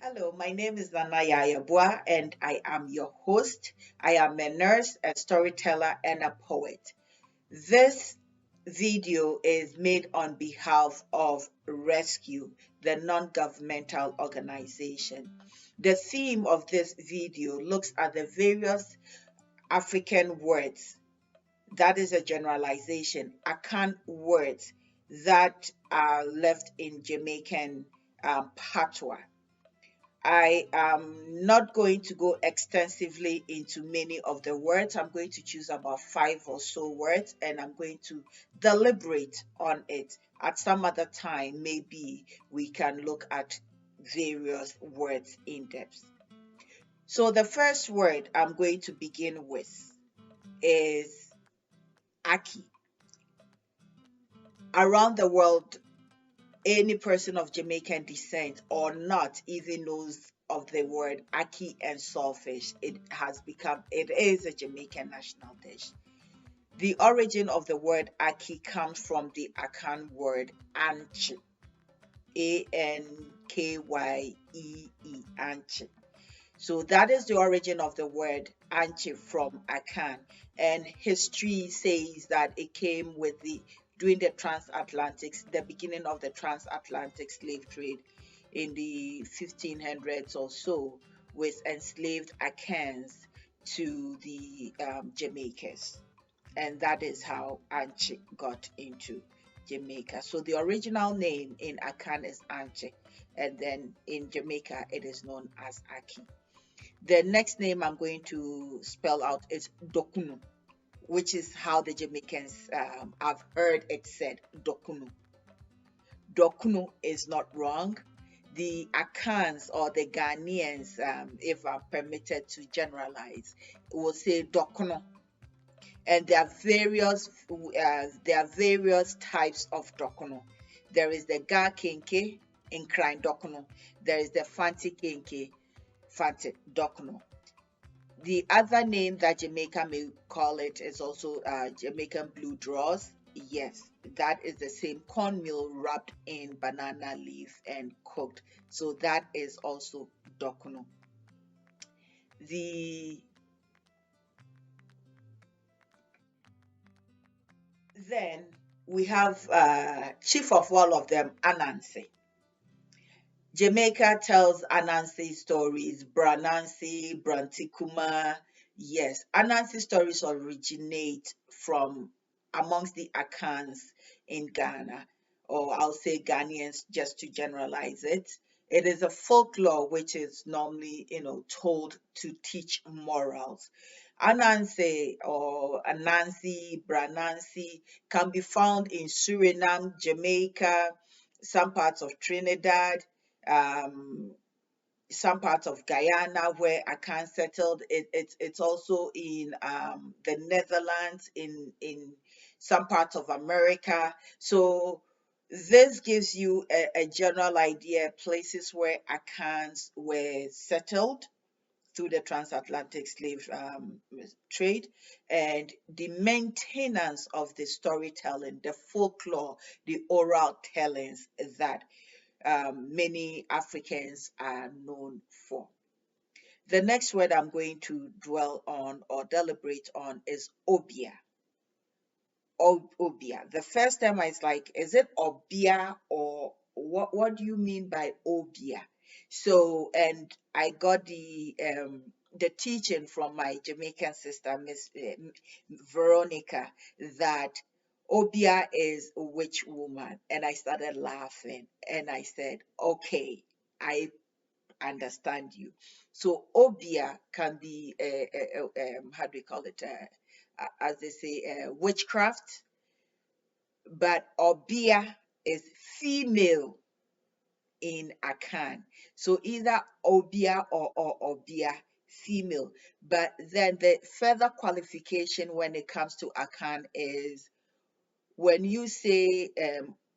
Hello, my name is Yeboaa and I am your host. I am a nurse, a storyteller, and a poet. This video is made on behalf of Rescue, the non-governmental organization. The theme of this video looks at the various African words, that is a generalization, Akan words that are left in Jamaican patois. I am not going to go extensively into many of the words. I'm going to choose about five or so words and I'm going to deliberate on it. At some other time, maybe we can look at various words in depth. So the first word I'm going to begin with is Aki. Around the world, any person of Jamaican descent or not even knows of the word ackee and saltfish. It is a Jamaican national dish. The origin of the word ackee comes from the Akan word anche, Ankyee, anche. So that is the origin of the word anche from Akan. And history says that it came with the beginning of the transatlantic slave trade in the 1500s or so, with enslaved Akans to the Jamaicans. And that is how Anche got into Jamaica. So the original name in Akan is Anche, and then in Jamaica it is known as Aki. The next name I'm going to spell out is dokunu, which is how the Jamaicans I've heard it said, dokunu. Dokunu is not wrong. The Akans or the Ghanaians, if I'm permitted to generalize, will say dokunu. And there are various types of dokunu. There is the Ga Kenke, Incline dokunu. There is the Fanti Kenke, Fanti dokunu. The other name that Jamaica may call it is also Jamaican blue draws. Yes, that is the same cornmeal wrapped in banana leaf and cooked. So that is also dokunu. The Then we have chief of all of them, Ananse. Jamaica tells Anansi stories, Branansi, Brantikuma. Yes, Anansi stories originate from amongst the Akans in Ghana, or I'll say Ghanaians just to generalize it. It is a folklore which is normally, told to teach morals. Anansi or Anansi, Branansi can be found in Suriname, Jamaica, some parts of Trinidad, um, some parts of Guyana where Akan settled. It's also in the Netherlands, in some parts of America. So this gives you a general idea places where Akans were settled through the transatlantic slave trade, and the maintenance of the storytelling, the folklore, the oral tellings that many Africans are known for. The next word I'm going to dwell on or deliberate on is obia. Obia. The first time I was like, is it obia or what do you mean by obia? So, and I got the teaching from my Jamaican sister, Miss Veronica, that obia is a witch woman. And I started laughing and I said, okay, I understand you. So obia can be how do we call it? As they say, witchcraft, but obia is female in Akan. So either obia or obia, female. But then the further qualification when it comes to Akan is when you say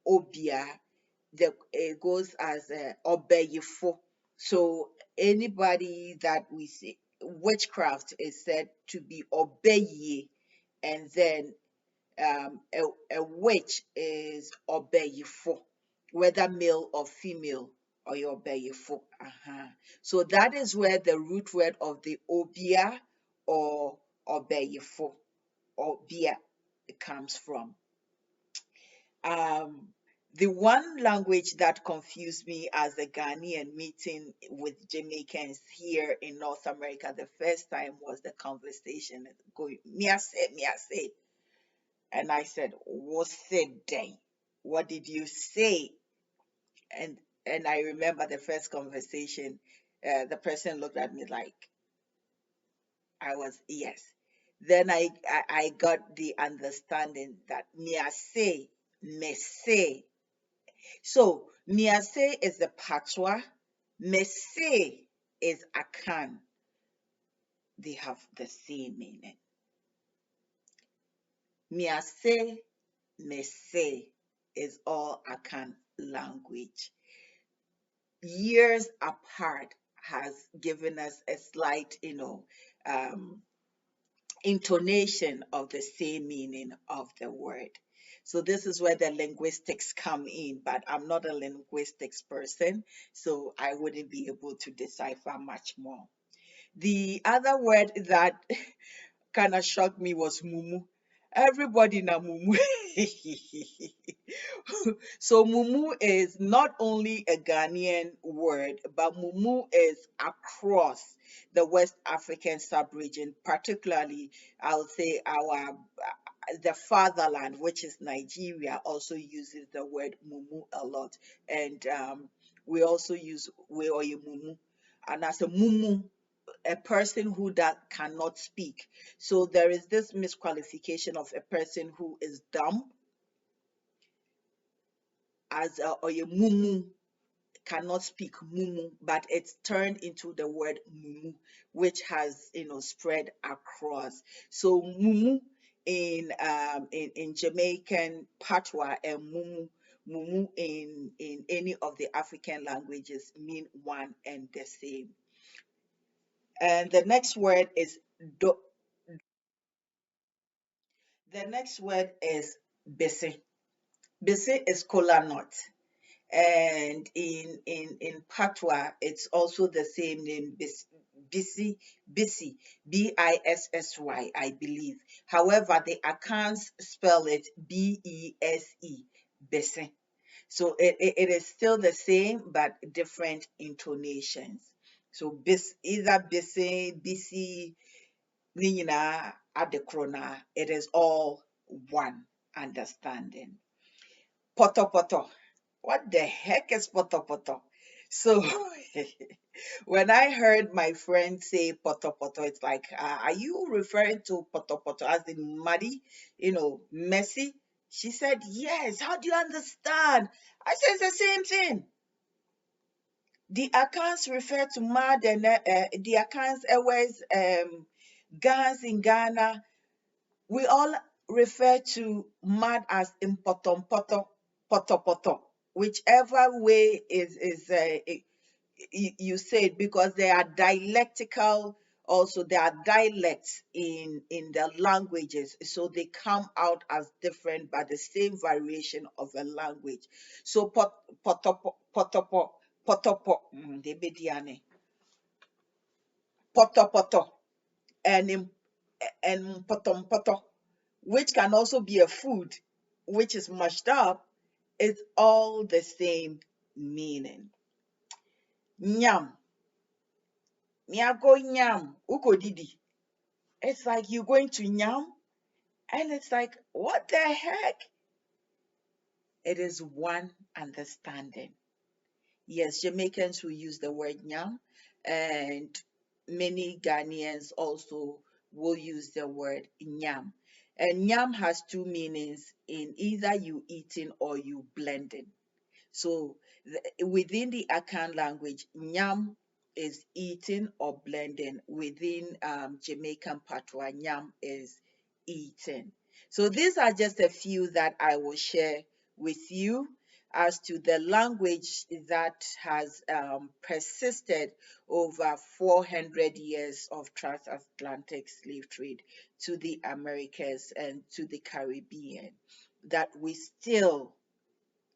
obia, it goes as obeyifo. So anybody that we see witchcraft is said to be obeye, and then a witch is obeyifo, whether male or female. or your obeyfo. So that is where the root word of the obia or obeyfo, obia, comes from. Um, the one language that confused me as a Ghanaian meeting with Jamaicans here in North America the first time was the conversation going, me I say. And I said, what's it day? What did you say? And and I remember the first conversation, the person looked at me like I was, yes. Then I got the understanding that me I say, me say. So Niase is the patois, Mese is Akan. They have the same meaning. Miase, Mese is all Akan language. Years apart has given us a slight, um, intonation of the same meaning of the word. So this is where the linguistics come in, but I'm not a linguistics person, so I wouldn't be able to decipher much more. The other word that kind of shocked me was mumu. Everybody na mumu. So mumu is not only a Ghanaian word, but mumu is across the West African sub-region, particularly I'll say our the fatherland, which is Nigeria, also uses the word mumu a lot, and we also use we or mumu, and as a mumu, a person who that cannot speak. So there is this misqualification of a person who is dumb as a, or a mumu, cannot speak mumu, but it's turned into the word mumu, which has spread across. So mumu in Jamaican patois and mumu in any of the African languages mean one and the same. And the next word is do, the next word is bese. Bese is kola nut. And in patois it's also the same name, Bisi, Bisi, Bissy, I believe. However, the Akans spell it Bese, Bese. So it is still the same but different intonations. So either Bisi, Bisi, Nina, Adekrona, it is all one understanding. Potopata. What the heck is potopata? So when I heard my friend say potopata, it's like, are you referring to potopata as in muddy, messy? She said, yes. How do you understand? I said, it's the same thing. The accounts refer to mud, and the accounts always guns in Ghana. We all refer to mud as impotompoto, potopoto, whichever way you say it, because there are dialectical, also there are dialects in the languages, so they come out as different but the same variation of a language. So potopo, potopo, potopo, debediane, potopoto, and potompoto, which can also be a food, which is mashed up, it's all the same meaning. Nyam, miago nyam, uko didi. It's like you're going to nyam, and it's like, what the heck? It is one understanding. Yes, Jamaicans who use the word nyam, and many Ghanaians also will use the word nyam. And nyam has two meanings in either you eating or you blending. So within the Akan language, nyam is eating or blending. Within Jamaican patois, nyam is eating. So these are just a few that I will share with you as to the language that has persisted over 400 years of transatlantic slave trade to the Americas and to the Caribbean, that we still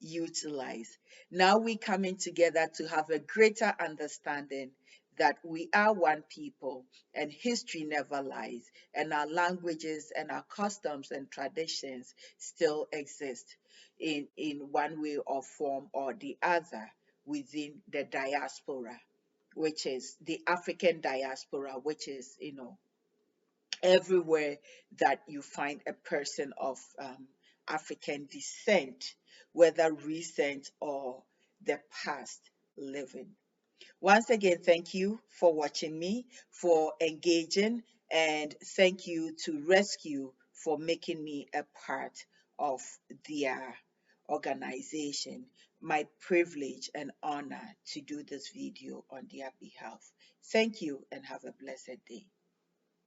utilize. Now we're coming together to have a greater understanding that we are one people and history never lies, and our languages and our customs and traditions still exist in one way or form or the other within the diaspora, which is the African diaspora, which is, everywhere that you find a person of African descent, whether recent or the past living. Once again, thank you for watching me, for engaging, and thank you to Rescue for making me a part of their organization. My privilege and honor to do this video on their behalf. Thank you and have a blessed day.